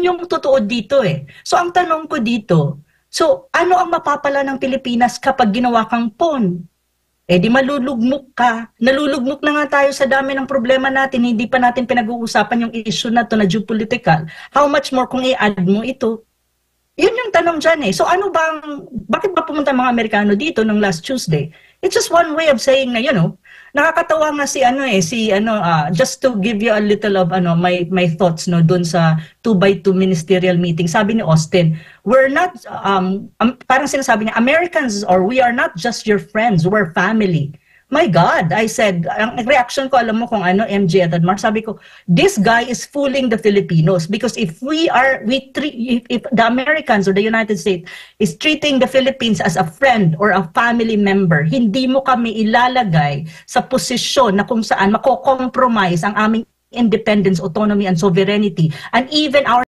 Yun yung totoo dito eh. So ang tanong ko dito, so ano ang mapapala ng Pilipinas kapag ginawa kang pawn? Eh di malulugmok ka. Nalulugmok na nga tayo sa dami ng problema natin, hindi pa natin pinag-uusapan yung issue na to na geopolitical. How much more kung i-add mo ito? Yun yung tanong dyan eh. So ano bang, bakit ba pumunta mga Amerikano dito nung last Tuesday? It's just one way of saying na, nakakatawa nga just to give you a little of my thoughts dun sa 2x2 ministerial meeting. Sabi ni Austin, we're not, parang sinasabi niya, Americans or we are not just your friends, we're family. My God, I said, ang reaction ko, alam mo kung ano, MJ at Admar, sabi ko, this guy is fooling the Filipinos because if the Americans or the United States is treating the Philippines as a friend or a family member, hindi mo kami ilalagay sa posisyon na kung saan mako-compromise ang aming independence, autonomy, and sovereignty, and even our